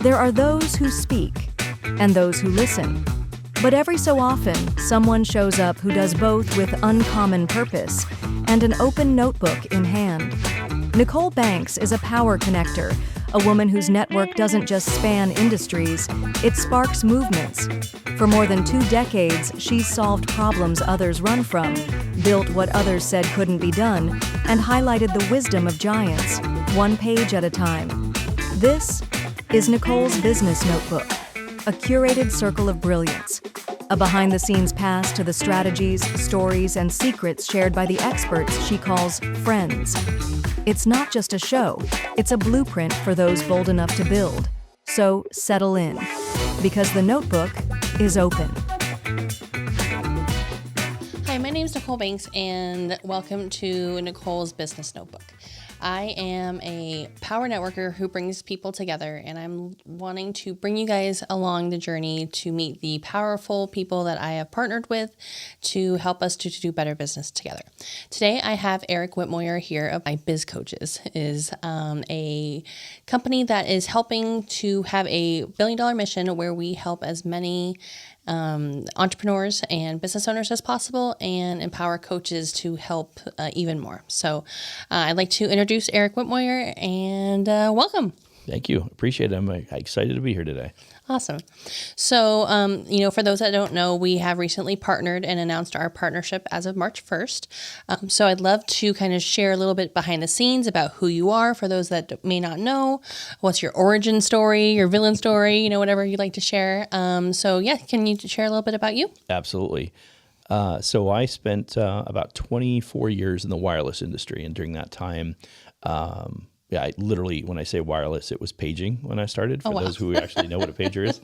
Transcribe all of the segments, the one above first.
There are those who speak and those who listen. But every so often, someone shows up who does both with uncommon purpose and an open notebook in hand. Nicole Banks is a power connector, a woman whose network doesn't just span industries, it sparks movements. For more than 2 decades, she's solved problems others run from, built what others said couldn't be done, and highlighted the wisdom of giants, one page at a time. This is Nicole's Business Notebook, a curated circle of brilliance, a behind-the-scenes pass to the strategies, stories, and secrets shared by the experts she calls friends. It's not just a show, it's a blueprint for those bold enough to build. So settle in, because the notebook is open. Hi, my name is Nicole Banks, and welcome to Nicole's Business Notebook. I am a power networker who brings people together, and I'm wanting to bring you guys along the journey to meet the powerful people that I have partnered with to help us to do better business together. Today, I have Eric Whitmoyer here of My Biz Coaches, is a company that is helping to have a billion-dollar mission where we help as many entrepreneurs and business owners as possible and empower coaches to help even more. So I'd like to introduce Eric Whitmoyer and welcome. Thank you. Appreciate it. I'm excited to be here today. Awesome. So, for those that don't know, we have recently partnered and announced our partnership as of March 1st. So I'd love to kind of share a little bit behind the scenes about who you are for those that may not know. What's your origin story, your villain story, whatever you'd like to share. Can you share a little bit about you? Absolutely. So I spent about 24 years in the wireless industry, and during that time, I literally, when I say wireless, it was paging when I started, for those who actually know what a pager is.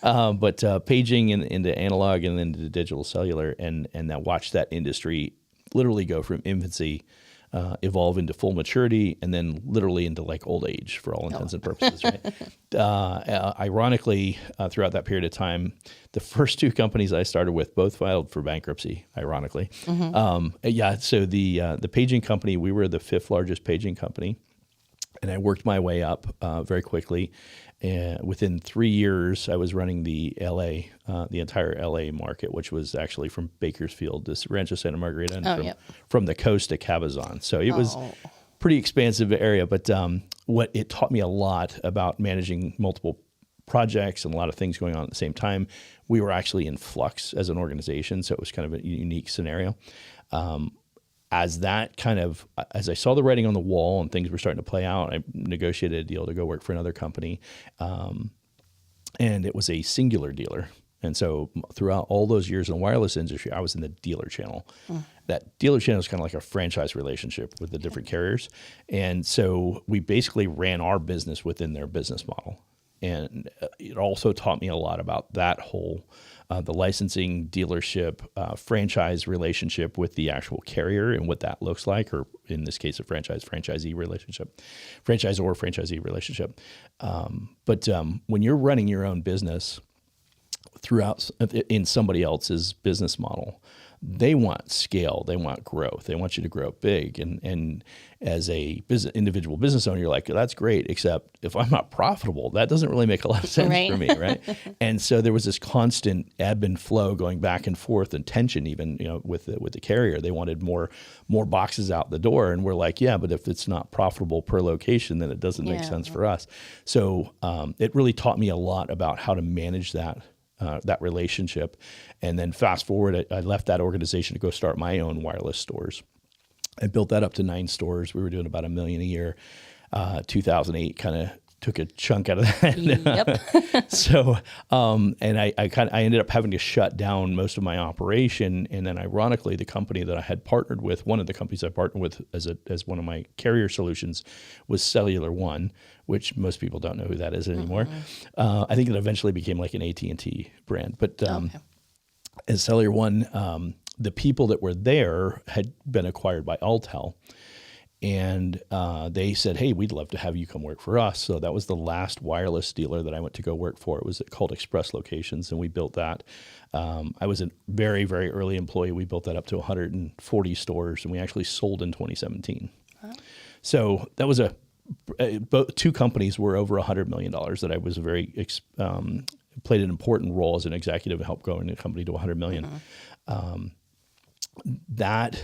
But paging into analog and then to digital cellular, and I watched that industry literally go from infancy, evolve into full maturity, and then literally into like old age for all intents and purposes, right? Ironically, throughout that period of time, the first 2 companies I started with both filed for bankruptcy, ironically. Mm-hmm. So the paging company, we were the 5th largest paging company. And I worked my way up very quickly. And within 3 years, I was running the entire LA market, which was actually from Bakersfield to Rancho Santa Margarita, and from the coast to Cabazon. So it was pretty expansive area. But what it taught me a lot about managing multiple projects and a lot of things going on at the same time. We were actually in flux as an organization, so it was kind of a unique scenario. As I saw the writing on the wall and things were starting to play out, I negotiated a deal to go work for another company. And it was a singular dealer. And so throughout all those years in the wireless industry, I was in the dealer channel. That dealer channel is kind of like a franchise relationship with the different carriers. And so we basically ran our business within their business model. And it also taught me a lot about that whole the licensing, dealership, franchise relationship with the actual carrier and what that looks like, or in this case, a franchisee relationship, franchisee relationship. But when you're running your own business throughout in somebody else's business model, they want scale, they want growth, they want you to grow big. And as a individual business owner, you're like, that's great, except if I'm not profitable, that doesn't really make a lot of sense for me, right? And so there was this constant ebb and flow going back and forth, and tension even, with the carrier. They wanted more boxes out the door, and we're like, yeah, but if it's not profitable per location, then it doesn't make sense for us. So it really taught me a lot about how to manage that relationship. And then fast forward, I left that organization to go start my own wireless stores. I built that up to 9 stores. We were doing about $1 million a year. 2008 kind of took a chunk out of that. Yep. So, and I ended up having to shut down most of my operation. And then ironically, the company that I had partnered with, one of the companies I partnered with as one of my carrier solutions, was Cellular One, which most people don't know who that is anymore. I think it eventually became like an AT&T brand. But as Cellular One, the people that were there had been acquired by Alltel. And they said, hey, we'd love to have you come work for us. So that was the last wireless dealer that I went to go work for. It was called Express Locations, and we built that. I was a very, very early employee. We built that up to 140 stores, and we actually sold in 2017. Wow. So that was a both two companies were over $100 million that I was played an important role as an executive and helped growing the company to 100 million. That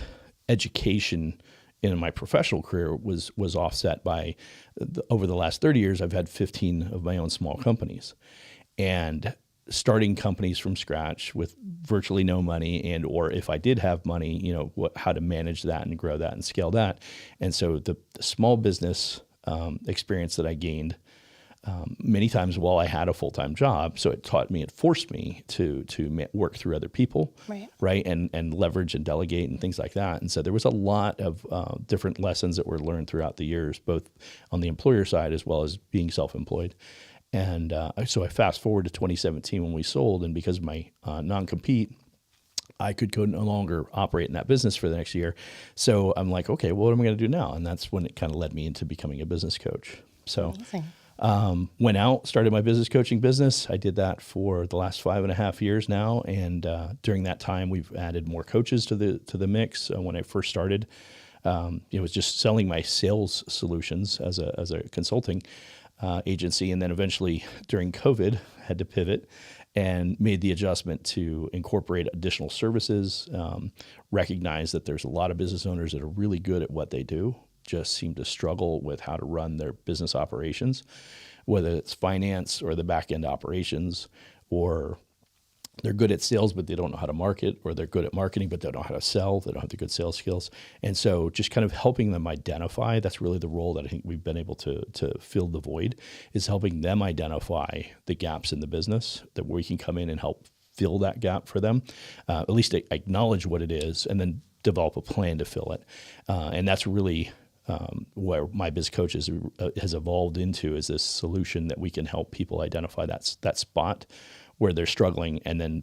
education in my professional career was offset by over the last 30 years, I've had 15 of my own small companies, and starting companies from scratch with virtually no money, and or if I did have money, how to manage that and grow that and scale that. And so the small business experience that I gained many times while I had a full-time job. So it forced me to work through other people, right? And leverage and delegate and things like that. And so there was a lot of different lessons that were learned throughout the years, both on the employer side as well as being self-employed. And so I fast forward to 2017 when we sold, and because of my non-compete, I could no longer operate in that business for the next year. So I'm like, okay, well, what am I going to do now? And that's when it kind of led me into becoming a business coach. So went out, started my business coaching business. I did that for the last 5.5 years now. And during that time, we've added more coaches to the mix. When I first started, it was just selling my sales solutions as a consulting agency. And then eventually during COVID, had to pivot and made the adjustment to incorporate additional services, recognize that there's a lot of business owners that are really good at what they do, just seem to struggle with how to run their business operations, whether it's finance or the back end operations, or they're good at sales, but they don't know how to market, or they're good at marketing, but they don't know how to sell. They don't have the good sales skills. And so just kind of helping them identify, that's really the role that I think we've been able to fill the void, is helping them identify the gaps in the business that we can come in and help fill that gap for them, at least acknowledge what it is, and then develop a plan to fill it. And that's really where my biz coach has evolved into, is this solution that we can help people identify that spot where they're struggling, and then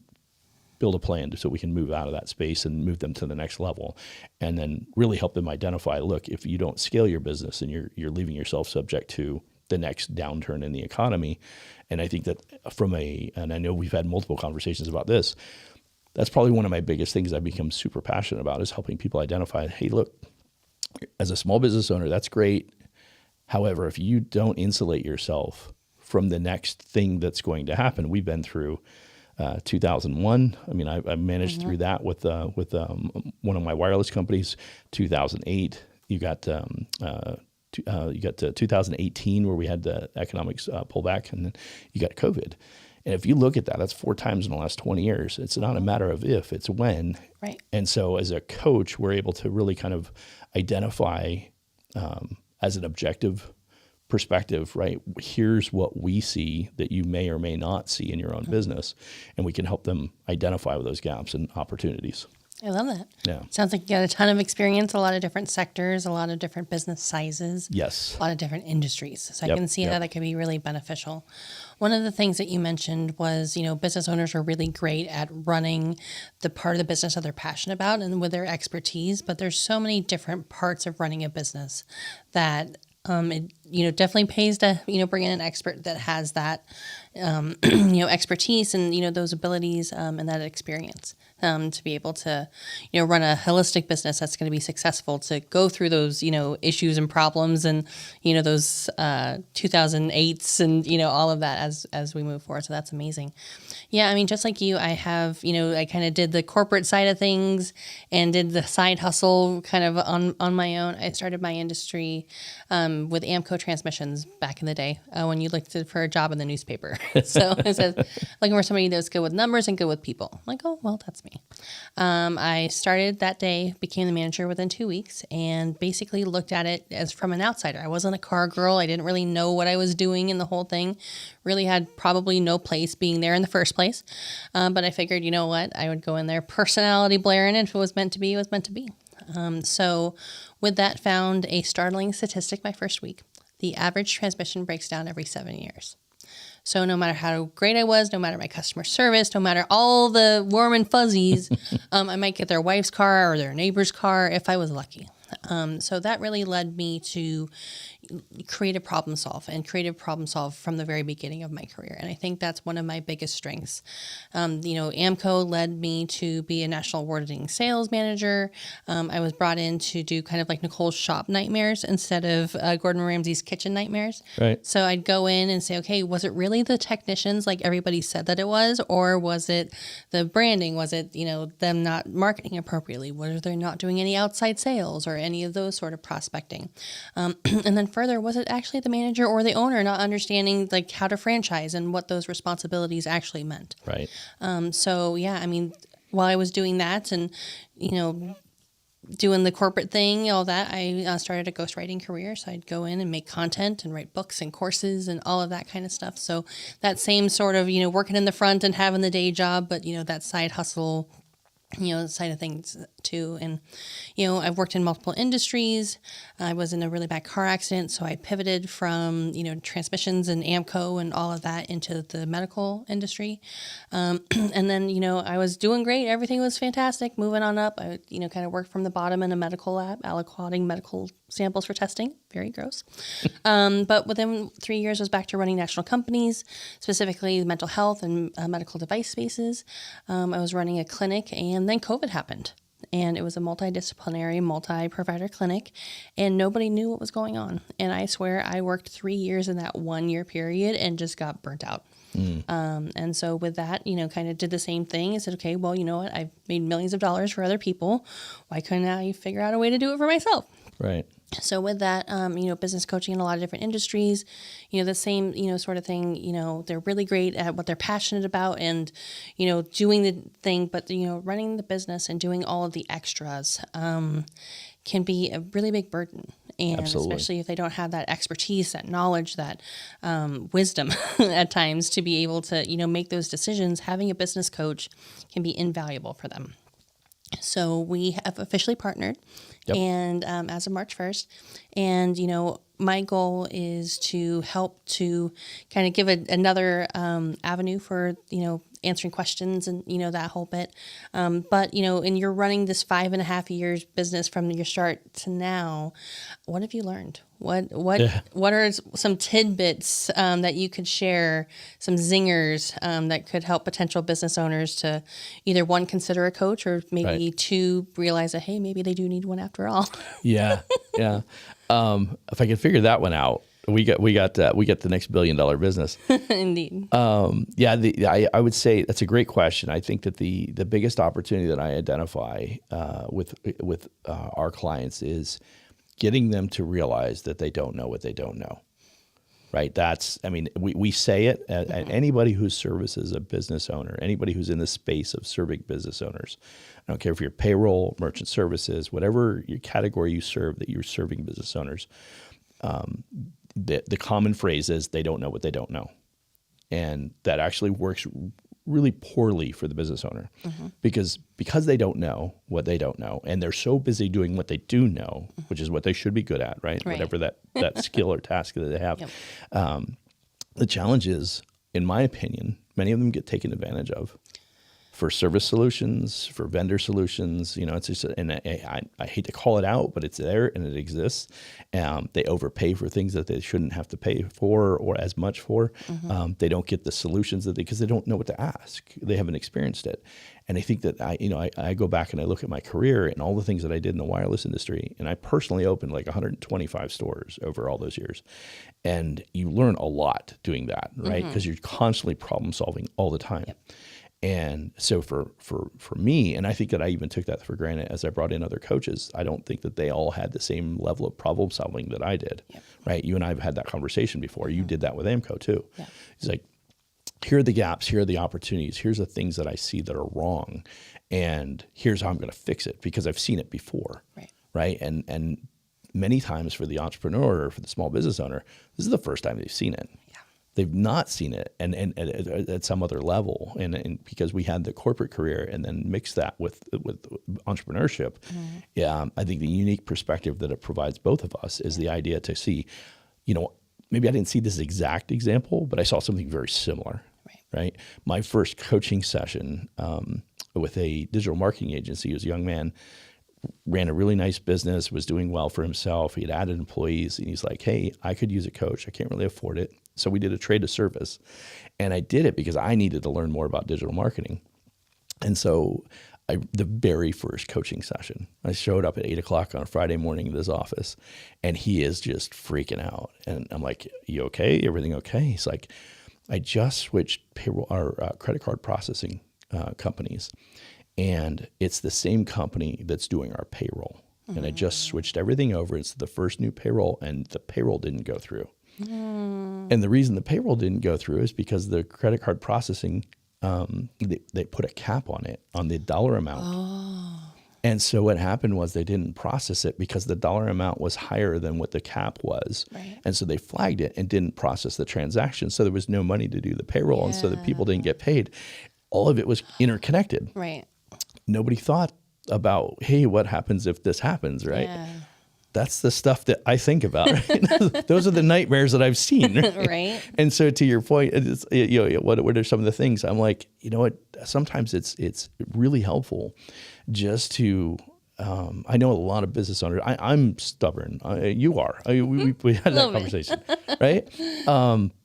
build a plan so we can move out of that space and move them to the next level, and then really help them identify, look, if you don't scale your business, and you're leaving yourself subject to the next downturn in the economy. And I think that and I know we've had multiple conversations about this, that's probably one of my biggest things I've become super passionate about, is helping people identify, hey, look, as a small business owner, that's great. However, if you don't insulate yourself from the next thing that's going to happen, we've been through 2001. I mean, I managed through that with one of my wireless companies. 2008, you got 2018 where we had the economics pullback, and then you got COVID. And if you look at that, that's 4 times in the last 20 years. It's not a matter of if, it's when. Right. And so as a coach, we're able to really kind of identify as an objective perspective, right? Here's what we see that you may or may not see in your own business, and we can help them identify those gaps and opportunities. I love that. Yeah. Sounds like you got a ton of experience, a lot of different sectors, a lot of different business sizes. Yes. A lot of different industries. So I can see how that could be really beneficial. One of the things that you mentioned was, business owners are really great at running the part of the business that they're passionate about and with their expertise, but there's so many different parts of running a business that it definitely pays to bring in an expert that has that expertise and those abilities and that experience to be able to run a holistic business that's going to be successful, to go through those issues and problems and those 2008s and all of that as we move forward. So that's amazing. Yeah, I mean, just like you, I have I kind of did the corporate side of things and did the side hustle kind of on my own. I started my industry with Amco transmissions back in the day when you looked for a job in the newspaper. So it says looking for somebody that's good with numbers and good with people. I'm like, oh, well, that's me. I started that day, became the manager within 2 weeks, and basically looked at it as from an outsider. I wasn't a car girl. I didn't really know what I was doing in the whole thing. Really had probably no place being there in the first place. But I figured, you know what? I would go in there, personality blaring, and if it was meant to be, it was meant to be. So with that, found a startling statistic my first week. The average transmission breaks down every 7 years. So no matter how great I was, no matter my customer service, no matter all the warm and fuzzies, I might get their wife's car or their neighbor's car if I was lucky. So that really led me to, creative problem solve from the very beginning of my career. And I think that's one of my biggest strengths. AMCO led me to be a national award-winning sales manager. I was brought in to do kind of like Nicole's shop nightmares instead of Gordon Ramsay's kitchen nightmares. Right. So I'd go in and say, okay, was it really the technicians like everybody said that it was, or was it the branding? Was it, them not marketing appropriately? Was they not doing any outside sales or any of those sort of prospecting? And then further, was it actually the manager or the owner not understanding like how to franchise and what those responsibilities actually meant? Right. While I was doing that and, doing the corporate thing, all that, I started a ghostwriting career. So I'd go in and make content and write books and courses and all of that kind of stuff. So that same sort of, working in the front and having the day job, but, that side hustle, side of things too. And, I've worked in multiple industries. I was in a really bad car accident. So I pivoted from, transmissions and AMCO and all of that into the medical industry. And then, I was doing great. Everything was fantastic. Moving on up. I, kind of worked from the bottom in a medical lab, aliquoting medical samples for testing. Very gross. But within 3 years, I was back to running national companies, specifically mental health and medical device spaces. I was running a clinic, and then COVID happened. And it was a multidisciplinary, multi-provider clinic, and nobody knew what was going on. And I swear I worked 3 years in that 1 year period and just got burnt out. And so with that, kind of did the same thing. I said, okay, well, you know what? I've made millions of dollars for other people. Why couldn't I figure out a way to do it for myself? Right. So with that, business coaching in a lot of different industries, the same, sort of thing, they're really great at what they're passionate about and, doing the thing, but, running the business and doing all of the extras can be a really big burden. And Absolutely. Especially if they don't have that expertise, that knowledge, that wisdom at times to be able to, make those decisions, having a business coach can be invaluable for them. So we have officially partnered. Yep. And as of March 1st, and, my goal is to help to kind of give another avenue for, answering questions and, that whole bit. But, and you're running this 5.5 years business from your start to now. What have you learned? What are some tidbits that you could share, some zingers that could help potential business owners to either one, consider a coach, or maybe two, realize that, hey, maybe they do need one after all. Yeah. If I could figure that one out, we get the next $1 billion business. Indeed. I would say that's a great question. I think that the biggest opportunity that I identify with our clients is getting them to realize that they don't know what they don't know. Right. We say it at anybody who services a business owner, anybody who's in the space of serving business owners. I don't care if you're payroll, merchant services, whatever your category you serve, that you're serving business owners. The common phrase is they don't know what they don't know. And that actually works really poorly for the business owner because they don't know what they don't know. And they're so busy doing what they do know, which is what they should be good at, right? Whatever that skill or task that they have. Yep. The challenge is, in my opinion, many of them get taken advantage of for service solutions, for vendor solutions. It's just, and I hate to call it out, but it's there and it exists. They overpay for things that they shouldn't have to pay for or as much for. They don't get the solutions because they don't know what to ask. They haven't experienced it. And I think that I go back and I look at my career and all the things that I did in the wireless industry, and I personally opened like 125 stores over all those years. And you learn a lot doing that, right? Because you're constantly problem solving all the time. Yep. And so for me, and I think that I even took that for granted as I brought in other coaches, I don't think that they all had the same level of problem solving that I did, right? You and I have had that conversation before. You did that with AMCO too. Yeah. It's like, here are the gaps, here are the opportunities, here's the things that I see that are wrong, and here's how I'm going to fix it because I've seen it before, right? And many times for the entrepreneur or for the small business owner, this is the first time they've seen it. Yeah. They've not seen it and at some other level. And because we had the corporate career and then mix that with entrepreneurship, I think the unique perspective that it provides both of us is the idea to see, maybe I didn't see this exact example, but I saw something very similar, right? My first coaching session with a digital marketing agency was a young man, ran a really nice business, was doing well for himself. He had added employees, and he's like, hey, I could use a coach. I can't really afford it. So we did a trade of service. And I did it because I needed to learn more about digital marketing. And so the very first coaching session, I showed up at 8:00 on a Friday morning in his office, and he is just freaking out. And I'm like, you okay? Everything okay? He's like, I just switched credit card processing companies. And it's the same company that's doing our payroll. And I just switched everything over. It's the first new payroll, and the payroll didn't go through. And the reason the payroll didn't go through is because the credit card processing, they put a cap on it, on the dollar amount. And so what happened was they didn't process it because the dollar amount was higher than what the cap was. Right. And so they flagged it and didn't process the transaction. So there was no money to do the payroll. And so the people didn't get paid. All of it was interconnected. Right. Nobody thought about, hey, what happens if this happens, right? Yeah. That's the stuff that I think about. Right? Those are the nightmares that I've seen. Right? Right. And so, to your point, what are some of the things? I'm like, you know what? Sometimes it's really helpful just to. I know a lot of business owners. I'm stubborn. You are. We had that conversation, right?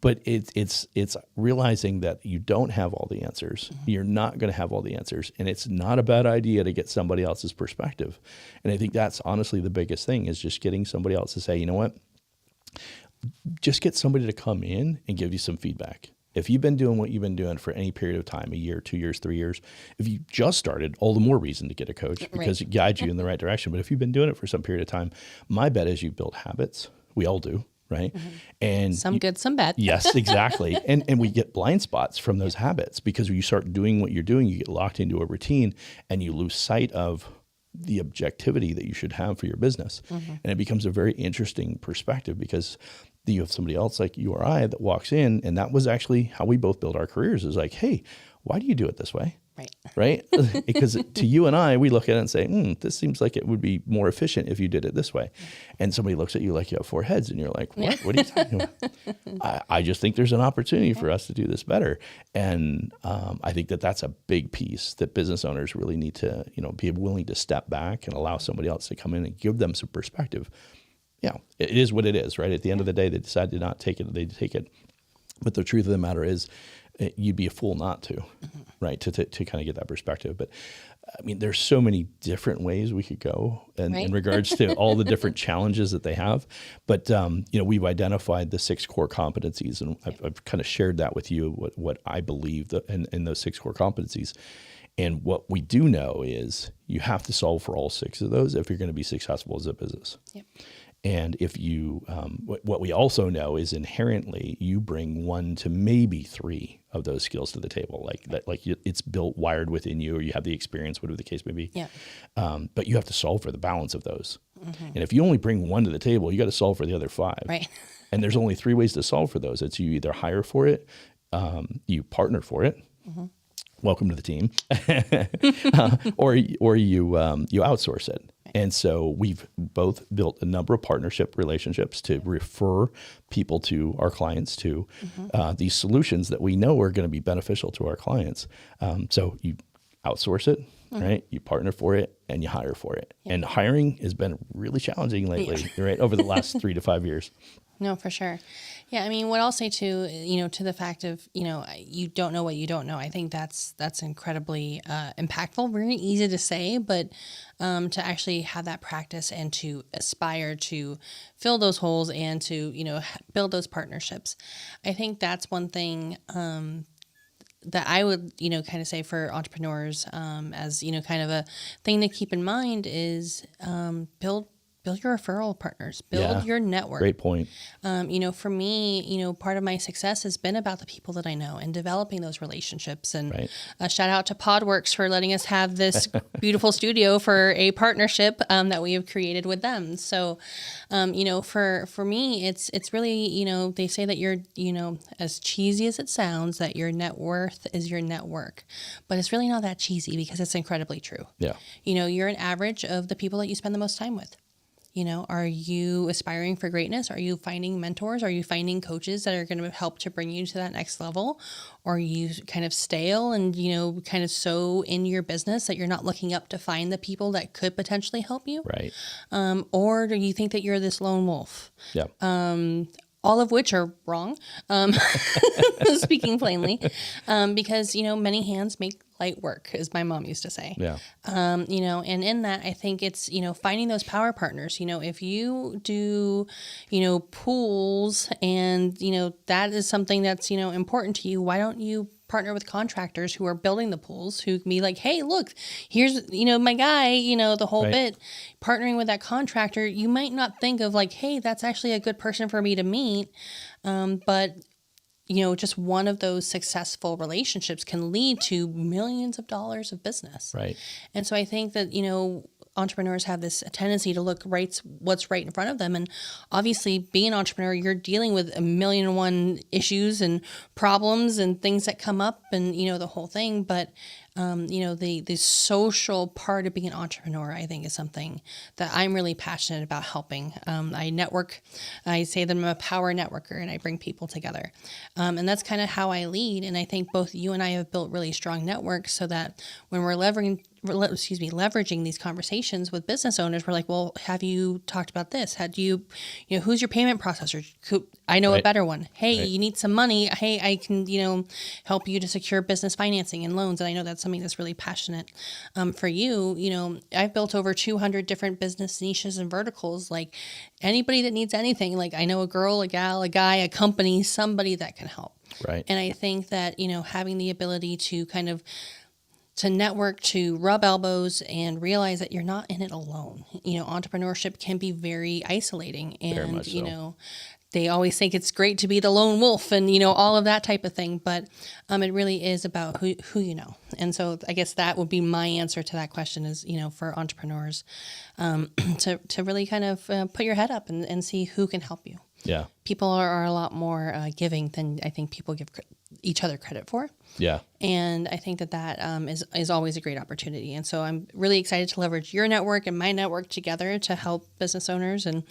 But it's realizing that you don't have all the answers. You're not going to have all the answers, and it's not a bad idea to get somebody else's perspective. And I think that's honestly the biggest thing is just getting somebody else to say, you know what? Just get somebody to come in and give you some feedback. If you've been doing what you've been doing for any period of time, a year, 2 years, 3 years, if you just started, all the more reason to get a coach because it guides you in the right direction. But if you've been doing it for some period of time, my bet is you build habits. We all do, right? And Some good, some bad. Yes, exactly. And we get blind spots from those habits because when you start doing what you're doing, you get locked into a routine and you lose sight of the objectivity that you should have for your business. And it becomes a very interesting perspective because you have somebody else like you or I that walks in, and that was actually how we both built our careers is like, hey, why do you do it this way? Right? Because to you and I, we look at it and say, this seems like it would be more efficient if you did it this way. And somebody looks at you like you have 4 heads and you're like, what? What are you talking about? I just think there's an opportunity for us to do this better. And I think that that's a big piece that business owners really need to, be willing to step back and allow somebody else to come in and give them some perspective. Yeah, it is what it is, right? At the end of the day, they decide to not take it, they take it. But the truth of the matter is, you'd be a fool not to, right? To kind of get that perspective. But I mean, there's so many different ways we could go in regards to all the different challenges that they have. But, we've identified the 6 core competencies, and I've kind of shared that with you, what I believe in those 6 core competencies. And what we do know is you have to solve for all 6 of those if you're going to be successful as a business. Yep. And if you, what we also know is inherently you bring 1 to maybe 3 of those skills to the table, it's built, wired within you, or you have the experience, whatever the case may be. Yeah. But you have to solve for the balance of those. And if you only bring 1 to the table, you got to solve for the other 5. Right. And there's only 3 ways to solve for those. It's you either hire for it, you partner for it. Welcome to the team, or you outsource it. And so we've both built a number of partnership relationships to refer people to our clients to these solutions that we know are going to be beneficial to our clients. So you outsource it, right? You partner for it and you hire for it. Yeah. And hiring has been really challenging lately, right? Over the last 3 to 5 years. No, for sure. Yeah, I mean, what I'll say too, to the fact of, you don't know what you don't know. I think that's incredibly impactful. Very easy to say, but to actually have that practice and to aspire to fill those holes and to, build those partnerships. I think that's one thing that I would, kind of say for entrepreneurs as, kind of a thing to keep in mind is build your referral partners, build your network. Great point. For me, part of my success has been about the people that I know and developing those relationships. And shout out to Podworks for letting us have this beautiful studio for a partnership that we have created with them. So, for me, it's really, they say that you're, as cheesy as it sounds, that your net worth is your network, but it's really not that cheesy because it's incredibly true. Yeah. You're an average of the people that you spend the most time with. Are you aspiring for greatness? Are you finding mentors? Are you finding coaches that are going to help to bring you to that next level? Or are you kind of stale and, kind of so in your business that you're not looking up to find the people that could potentially help you? Right. Or do you think that you're this lone wolf? Yeah. All of which are wrong, speaking plainly, because, many hands make light work, as my mom used to say. Yeah. And in that, I think it's, finding those power partners. If you do, pools and, that is something that's, important to you, why don't you partner with contractors who are building the pools, who can be like, hey, look, here's, my guy, the whole Right. bit. Partnering with that contractor, you might not think of like, hey, that's actually a good person for me to meet. But just one of those successful relationships can lead to millions of dollars of business. Right. And so I think that, entrepreneurs have this tendency to look what's right in front of them. And obviously being an entrepreneur, you're dealing with 1,000,001 issues and problems and things that come up and, the whole thing. But, the social part of being an entrepreneur, I think, is something that I'm really passionate about helping. I network, I say that I'm a power networker, and I bring people together. And that's kind of how I lead. And I think both you and I have built really strong networks so that when we're leveraging these conversations with business owners, we're like, well, have you talked about this? Had you, who's your payment processor? I know Right. a better one. Hey, Right. you need some money. Hey, I can, help you to secure business financing and loans. And I know that's something that's really passionate for you. I've built over 200 different business niches and verticals. Like anybody that needs anything, like I know a girl, a gal, a guy, a company, somebody that can help. Right. And I think that, having the ability to kind of to network, to rub elbows and realize that you're not in it alone. Entrepreneurship can be very isolating, Very and, much so. they always think it's great to be the lone wolf and, all of that type of thing. But it really is about who you know. And so I guess that would be my answer to that question is, for entrepreneurs, to really kind of put your head up and see who can help you. Yeah. People are a lot more giving than I think people give each other credit for. Yeah. And I think that is always a great opportunity. And so I'm really excited to leverage your network and my network together to help business owners and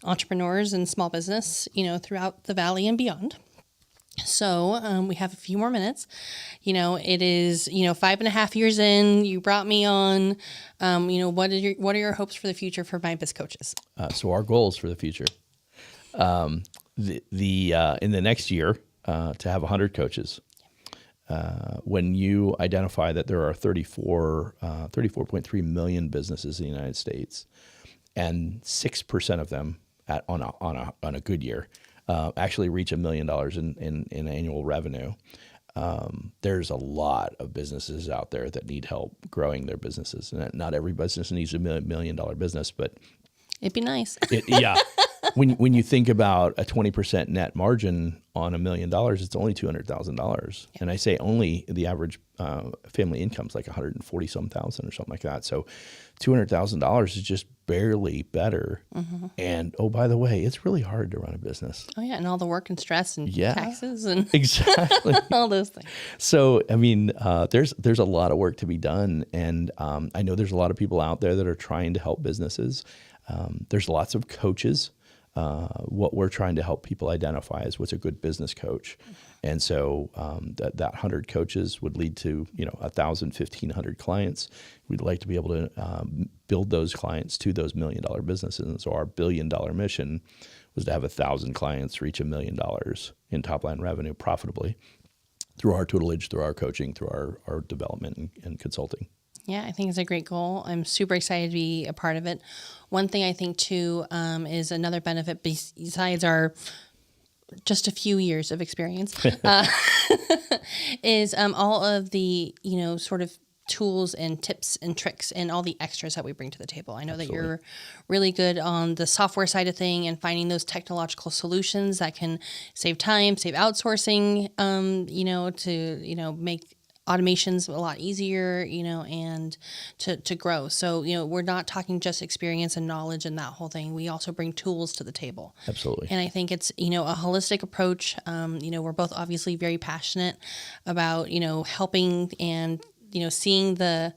entrepreneurs and small business, throughout the Valley and beyond. So we have a few more minutes. It is 5.5 years in. You brought me on. What are your hopes for the future for my biz coaches? So our goals for the future, in the next year, to have 100 coaches. When you identify that there are 34.3 million businesses in the United States, and 6% of them on a good year actually reach $1 million in annual revenue, there's a lot of businesses out there that need help growing their businesses. And not every business needs $1 million business, but it'd be nice. Yeah. When you think about a 20% net margin on $1 million, it's only $200,000. Yeah. And I say only, the average family income is like 140-some thousand or something like that. So $200,000 is just barely better. Mm-hmm. And oh, by the way, it's really hard to run a business. Oh yeah, and all the work and stress and taxes and exactly all those things. So I mean, there's a lot of work to be done, and I know there's a lot of people out there that are trying to help businesses. There's lots of coaches. What we're trying to help people identify is what's a good business coach. And so that 100 coaches would lead to 1,000, 1,500 clients. We'd like to be able to build those clients to those $1 million businesses. And so our $1 billion mission was to have 1,000 clients reach $1 million in top line revenue profitably through our tutelage, through our coaching, through our development and consulting. Yeah, I think it's a great goal. I'm super excited to be a part of it. One thing I think too is another benefit besides our just a few years of experience is all of the sort of tools and tips and tricks and all the extras that we bring to the table. I know Absolutely. That you're really good on the software side of thing and finding those technological solutions that can save time, save outsourcing, to make automations a lot easier, and to grow. So, we're not talking just experience and knowledge and that whole thing. We also bring tools to the table. Absolutely. And I think it's, a holistic approach. We're both obviously very passionate about, helping and, seeing the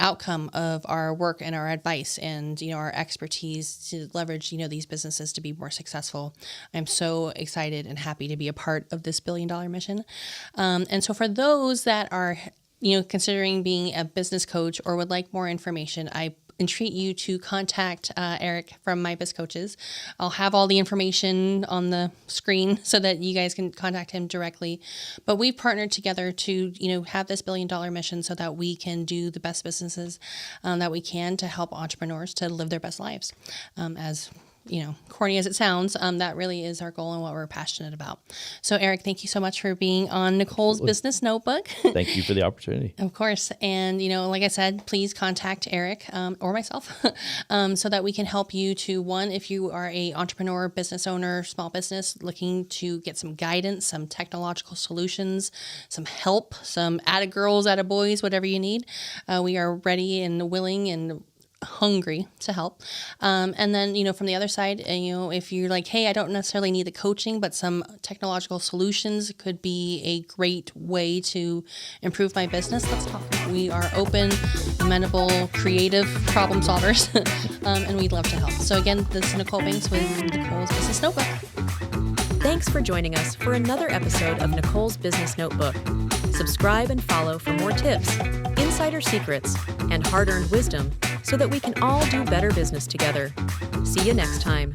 outcome of our work and our advice and, our expertise to leverage, these businesses to be more successful. I'm so excited and happy to be a part of this $1 billion mission. And so for those that are, considering being a business coach or would like more information, I entreat you to contact Eric from My Biz Coaches. I'll have all the information on the screen so that you guys can contact him directly. But we've partnered together to, have this $1 billion mission so that we can do the best businesses that we can to help entrepreneurs to live their best lives. As corny as it sounds, that really is our goal and what we're passionate about. So Eric, thank you so much for being on Nicole's Business Notebook. Thank you for the opportunity. Of course. And, like I said, please contact Eric or myself so that we can help you to, one, if you are a entrepreneur, business owner, small business looking to get some guidance, some technological solutions, some help, some atta girls, atta boys, whatever you need. We are ready and willing and hungry to help. And then, from the other side, if you're like, hey, I don't necessarily need the coaching, but some technological solutions could be a great way to improve my business, let's talk. We are open, amenable, creative problem solvers, and we'd love to help. So again, this is Nicole Banks with Nicole's Business Notebook. Thanks for joining us for another episode of Nicole's Business Notebook. Subscribe and follow for more tips, insider secrets, and hard-earned wisdom so that we can all do better business together. See you next time.